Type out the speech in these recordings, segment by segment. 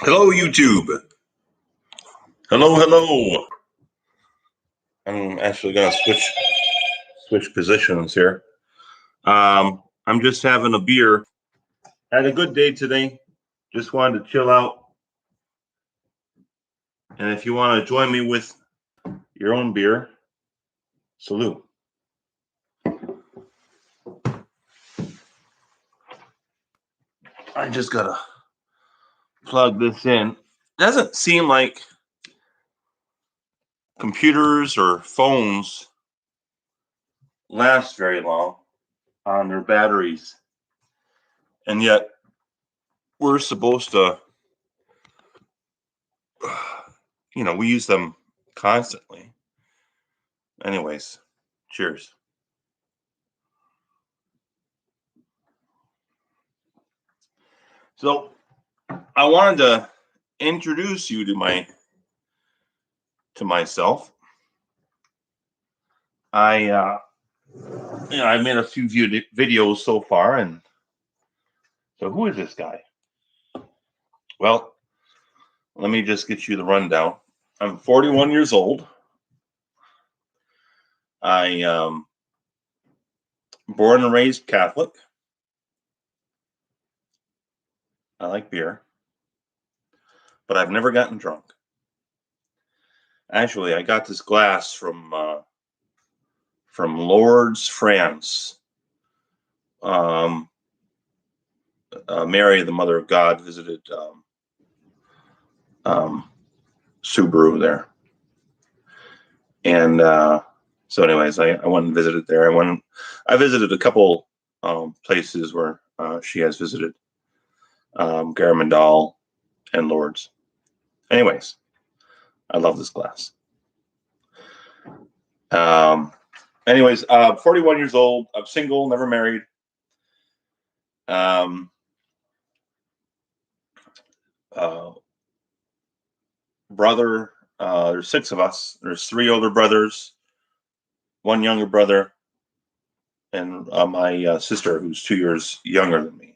Hello, YouTube. Hello, hello. I'm actually going to switch positions here. I'm just having a beer. Had a good day today. Just wanted to chill out. And if you want to join me with your own beer, salute. I just gotta plug this in. Doesn't seem like computers or phones last very long on their batteries, and yet we're supposed to, we use them constantly. Anyways, cheers. So I wanted to introduce you to myself. I made a few videos so far, and so who is this guy? Well, let me just get you the rundown. I'm 41 years old. I born and raised Catholic. I like beer, but I've never gotten drunk. Actually, I got this glass from Lourdes, France. Mary, the Mother of God, visited Subaru there, and so anyways, I went and visited there. I visited a couple places where she has visited, Garabandal and Lourdes. Anyways, I love this glass. 41 years old. I'm single, never married. Brother, there's 6 of us. There's 3 older brothers, 1 younger brother, and my sister, who's 2 years younger than me.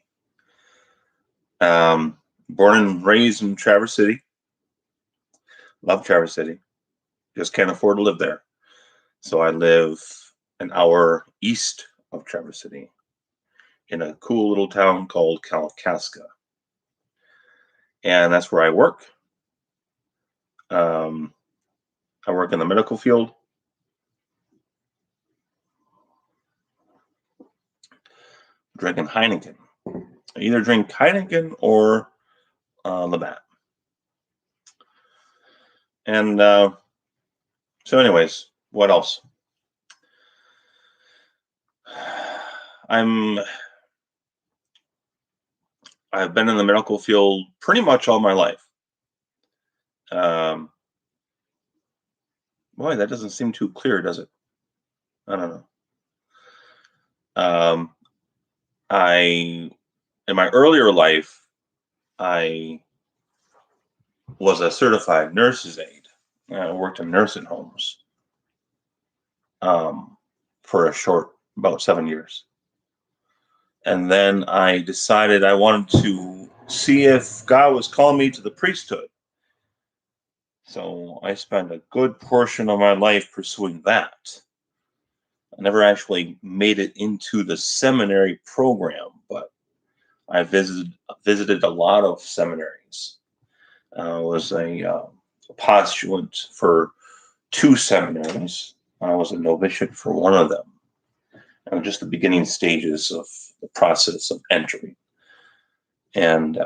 Born and raised in Traverse City. Love Traverse City. Just can't afford to live there. So I live an hour east of Traverse City in a cool little town called Kalkaska. And that's where I work. I work in the medical field. Drinking Heineken. I either drink Heineken or Labatt. And so anyways, what else? I've been in the medical field pretty much all my life. Boy, that doesn't seem too clear, does it? I don't know. In my earlier life, I was a certified nurse's aide. I worked in nursing homes for about 7 years. And then I decided I wanted to see if God was calling me to the priesthood. So I spent a good portion of my life pursuing that. I never actually made it into the seminary program, but I visited a lot of seminaries. I was a postulant for 2 seminaries. I was a novitiate for one of them. And just the beginning stages of the process of entry. And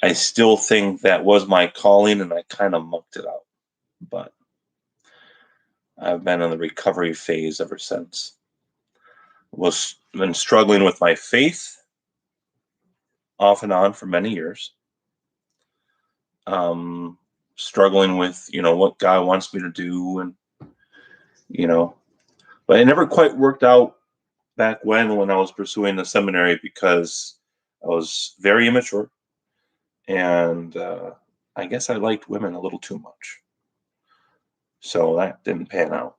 I still think that was my calling, and I kind of mucked it out. But I've been in the recovery phase ever since. Been struggling with my faith off and on for many years. Struggling with, what God wants me to do, and but it never quite worked out back when I was pursuing the seminary, because I was very immature, and I guess I liked women a little too much. So that didn't pan out.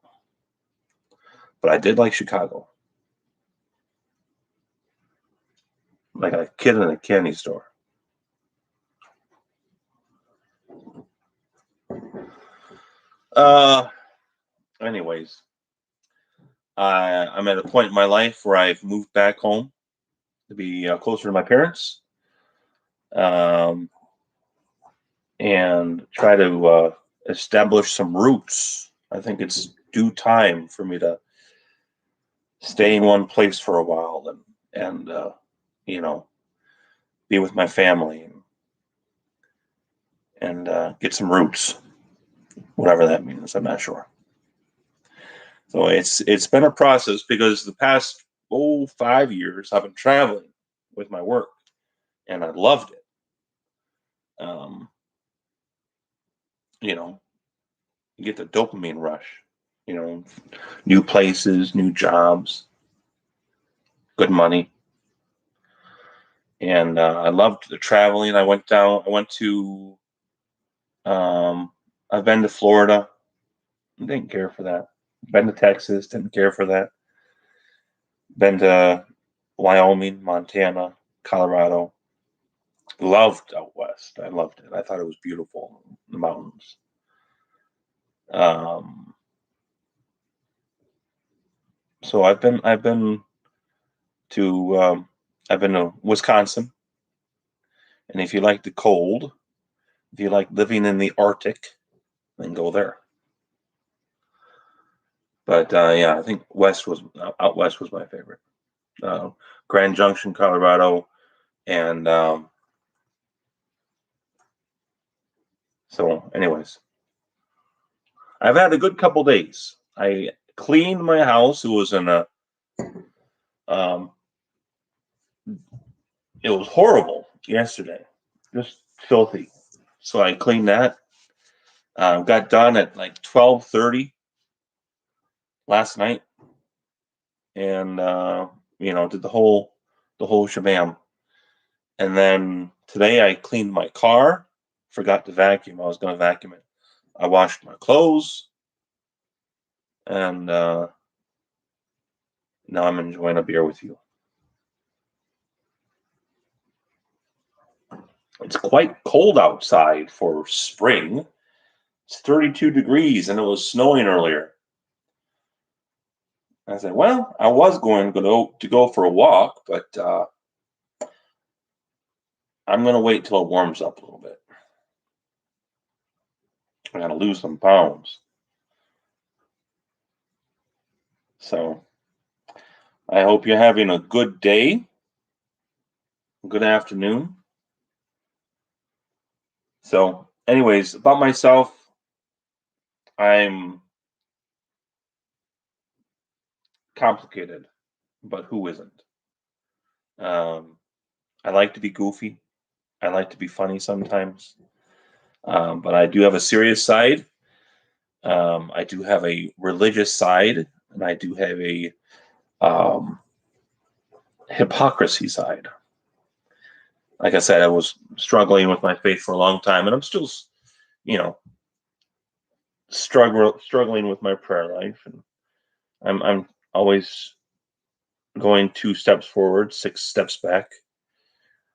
But I did like Chicago. like a kid in a candy store. Uh, anyways, I'm at a point in my life where I've moved back home to be closer to my parents, um, and try to establish some roots. I think it's due time for me to stay in one place for a while and you know, be with my family and get some roots, whatever that means. I'm not sure. So it's been a process because the past 5 years I've been traveling with my work and I loved it. Um, you know, you get the dopamine rush. You know, new places, new jobs, good money, and I loved the traveling. I went down. I went to. Um, I've been to Florida. Didn't care for that. Been to Texas. Didn't care for that. Been to Wyoming, Montana, Colorado. Loved out west. I loved it. I thought it was beautiful. The mountains. Um, so to I've been to Wisconsin, and if you like the cold, if you like living in the Arctic, then go there. But yeah, I think west was out west was my favorite. Uh, Grand Junction, Colorado, and so, anyways, I've had a good couple days. I cleaned my house. Um, it was horrible yesterday, just filthy. So I cleaned that. Got done at like 12:30 last night, and did the whole shabam. And then today I cleaned my car. Forgot to vacuum. I was going to vacuum it. I washed my clothes, and now I'm enjoying a beer with you. It's quite cold outside for spring. It's 32 degrees, and it was snowing earlier. I said, well, I was going to go for a walk, but I'm going to wait till it warms up a little bit. I got to lose some pounds. So I hope you're having a good day, good afternoon. So, anyways, about myself, I'm complicated, but who isn't? Um, I like to be goofy. I like to be funny sometimes, but I do have a serious side. I do have a religious side, and I do have a um, hypocrisy side. Like I said, I was struggling with my faith for a long time, and I'm still, you know, struggling with my prayer life, and I'm always going 2 steps forward, 6 steps back.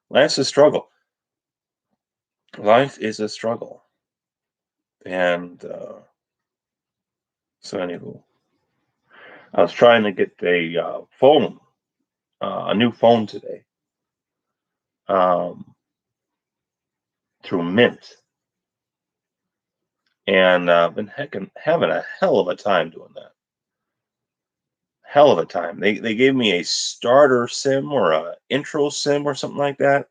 Life's a struggle. Life is a struggle, and so anywho, I was trying to get a new phone today, um, through Mint, and been having a hell of a time doing that. Hell of a time. They gave me a starter SIM or a intro SIM or something like that.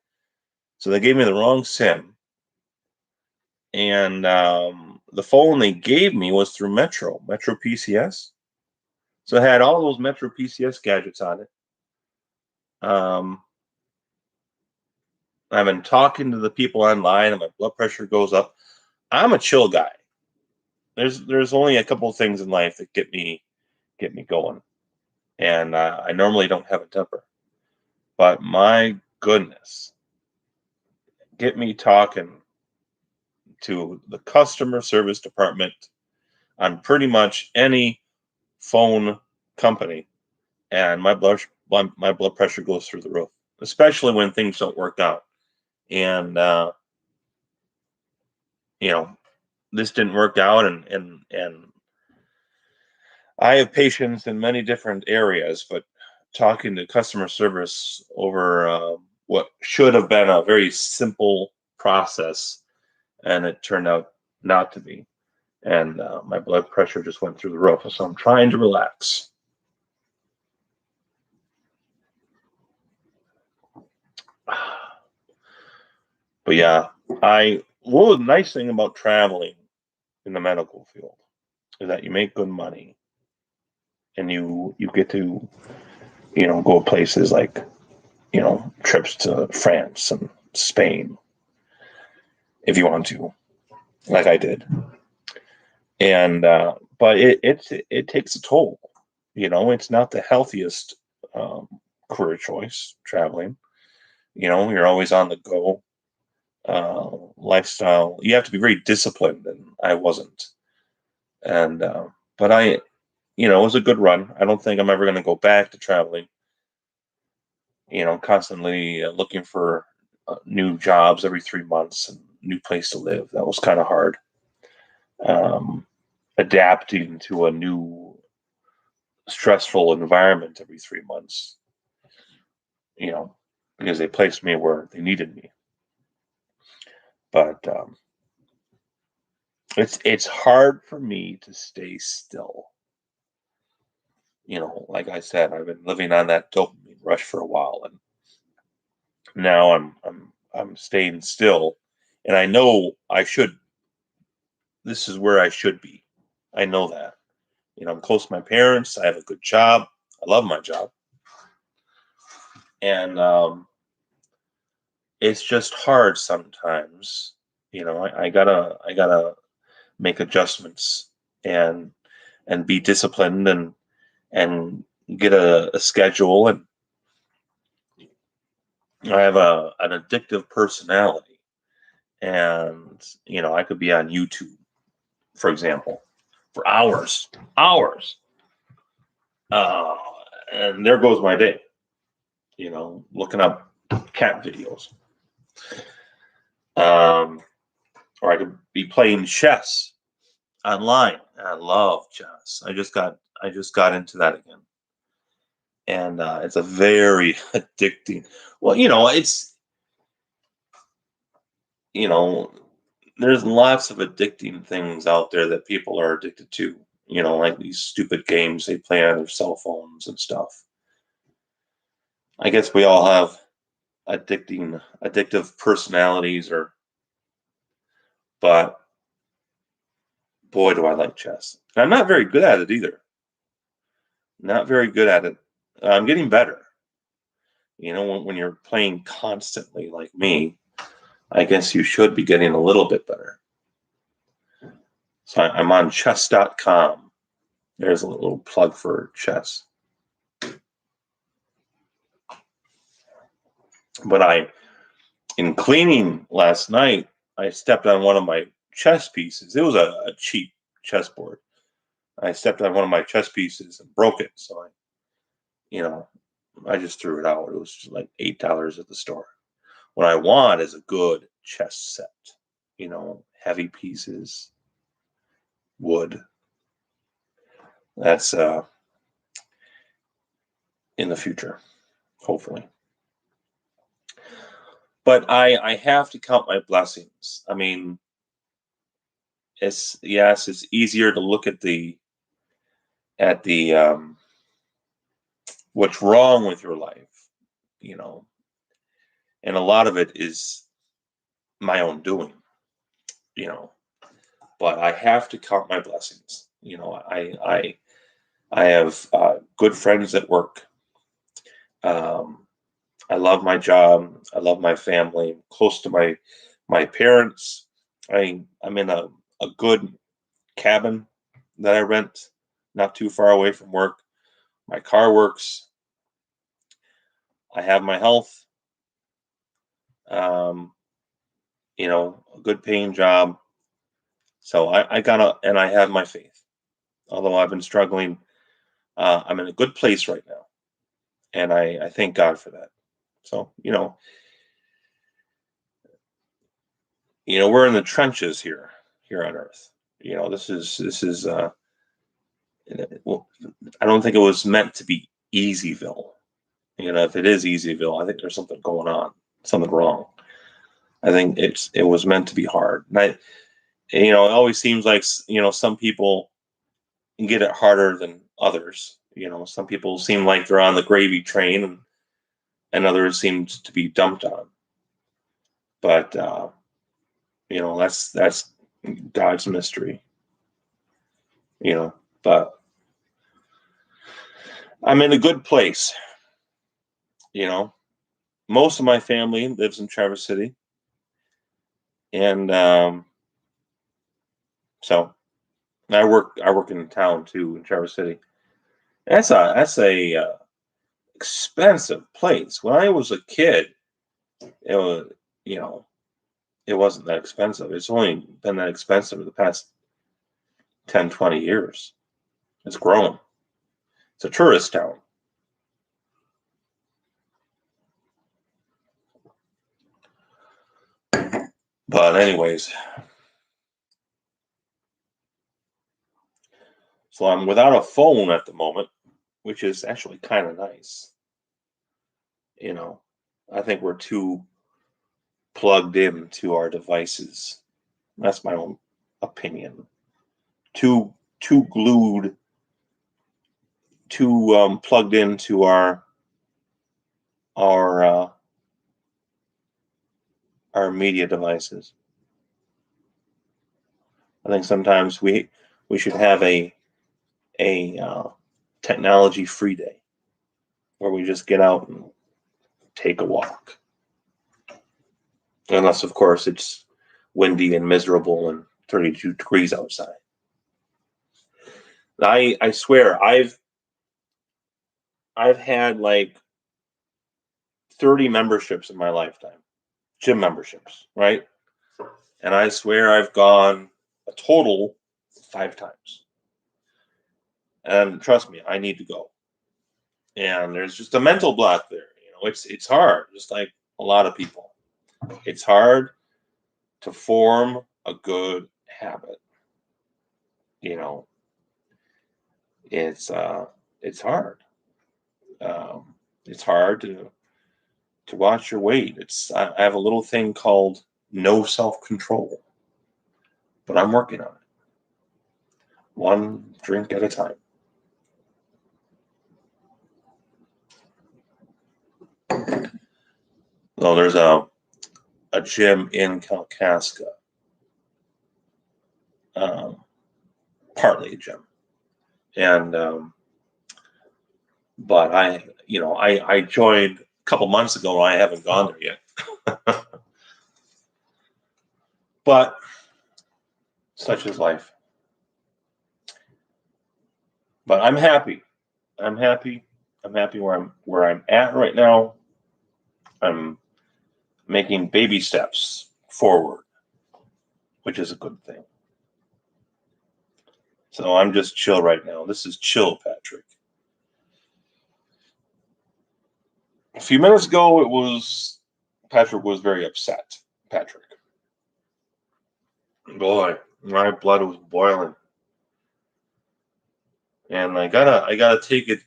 So they gave me the wrong SIM, and the phone they gave me was through Metro PCS. So it had all those Metro PCS gadgets on it. I've been talking to the people online, and my blood pressure goes up. I'm a chill guy. There's only a couple of things in life that get me going, and I normally don't have a temper. But my goodness, get me talking to the customer service department on pretty much any phone company, and my blood pressure goes through the roof. especially when things don't work out. And you know, this didn't work out, and I have patients in many different areas, but talking to customer service over what should have been a very simple process, and it turned out not to be. And my blood pressure just went through the roof. So I'm trying to relax. But yeah, what was the nice thing about traveling in the medical field is that you make good money, and you get to, go places like, trips to France and Spain if you want to, like I did. And but it takes a toll. It's not the healthiest um, career choice, traveling. You're always on the go. Lifestyle. You have to be very disciplined, and I wasn't. And but it was a good run. I don't think I'm ever going to go back to traveling. Constantly looking for new jobs every 3 months and new place to live. That was kind of hard. Um, Adapting to a new stressful environment every 3 months, you know, because they placed me where they needed me. But it's hard for me to stay still. Like I said, I've been living on that dopamine rush for a while, and now I'm staying still, and I know I should. This is where I should be. I know that. I'm close to my parents. I have a good job. I love my job, and it's just hard sometimes. I gotta make adjustments and be disciplined and get a schedule. And I have an addictive personality, and I could be on YouTube, for example, for hours, uh, and there goes my day. Looking up cat videos, um, or I could be playing chess online. I love chess. I just got into that again, and it's a very addicting. Well, it's you know there's lots of addicting things out there that people are addicted to. Like these stupid games they play on their cell phones and stuff. I guess we all have addictive personalities, but boy, do I like chess. And I'm not very good at it either. Not very good at it. I'm getting better. When you're playing constantly like me, I guess you should be getting a little bit better. So I'm on chess.com. There's a little plug for chess. But in cleaning last night, I stepped on one of my chess pieces. It was a cheap chessboard. I stepped on one of my chess pieces and broke it. So you know, I just threw it out. It was just like $8 at the store. What I want is a good chess set. Heavy pieces, wood. That's in the future, hopefully. But I have to count my blessings. I mean, it's easier to look at the what's wrong with your life, you know, and a lot of it is my own doing, you know. But I have to count my blessings. I have good friends at work. Um, I love my job. I love my family. I'm close to my parents. I'm in a good cabin that I rent, not too far away from work. My car works. I have my health. Um, a good paying job. So I gotta, and I have my faith. Although I've been struggling, I'm in a good place right now, and I thank God for that. So, we're in the trenches here on Earth. This is well, I don't think it was meant to be Easyville. If it is Easyville, I think there's something going on, something wrong. I think it was meant to be hard. And it always seems like, some people get it harder than others. Some people seem like they're on the gravy train, and others seem to be dumped on. But that's God's mystery. But I'm in a good place. Most of my family lives in Traverse City, and so I work in town too, in Traverse City. That's a expensive place. When I was a kid, it was it wasn't that expensive. It's only been that expensive in the past 10, 20 years. It's grown. It's a tourist town. But anyways, so I'm without a phone at the moment, which is actually kind of nice. I think we're too plugged into our devices. That's my own opinion. Too glued, too plugged into our media devices. I think sometimes we should have a technology free day where we just get out and take a walk. Unless, of course, it's windy and miserable and 32 degrees outside. I swear I've had like 30 memberships in my lifetime, gym memberships, right? And I swear I've gone a total 5 times. And trust me, I need to go. And there's just a mental block there. It's hard, just like a lot of people. It's hard to form a good habit. It's hard. It's hard to watch your weight. I have a little thing called no self-control, but I'm working on it. One drink at a time. Well, there's a gym in Kalkaska, partly a gym, and but I joined a couple months ago. I haven't gone there yet, but such is life. But I'm happy. I'm happy. I'm happy where I'm at right now. I'm making baby steps forward, which is a good thing. So I'm just chill right now. This is chill, Patrick. A few minutes ago, Patrick was very upset. Patrick, boy, my blood was boiling, and I gotta take it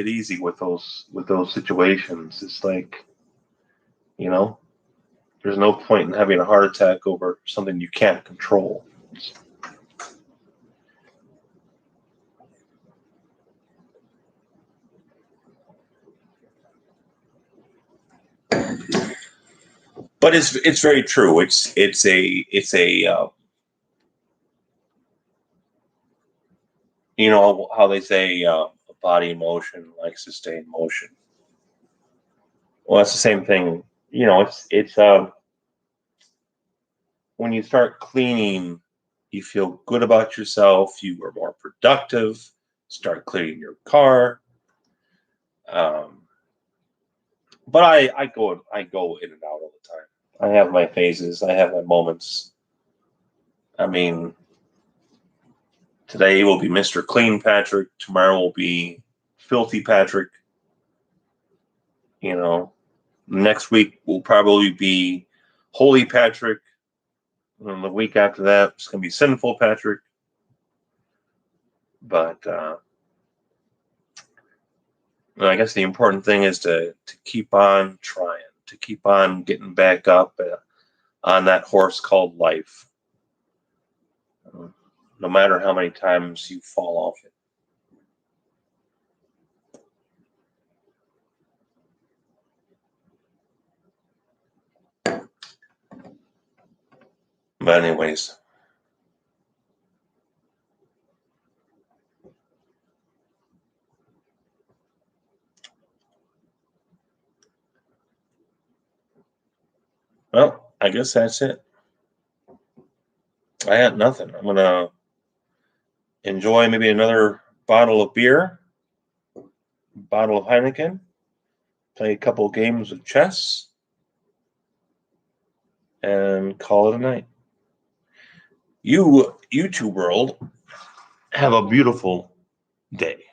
easy with those situations. It's like, there's no point in having a heart attack over something you can't control. But it's very true. It's a how they say a body in motion likes to stay in motion. Well, that's the same thing. It's when you start cleaning, you feel good about yourself. You are more productive. Start cleaning your car. But I go in and out all the time. I have my phases. I have my moments. I mean, today will be Mr. Clean Patrick. Tomorrow will be Filthy Patrick. Next week will probably be Holy Patrick. And the week after that, it's going to be Sinful Patrick. But I guess the important thing is to keep on trying, to keep on getting back up on that horse called life, no matter how many times you fall off it. But anyways, well, I guess that's it. I had nothing. I'm gonna enjoy maybe another bottle of beer, bottle of Heineken, play a couple of games of chess, and call it a night. You YouTube world, have a beautiful day.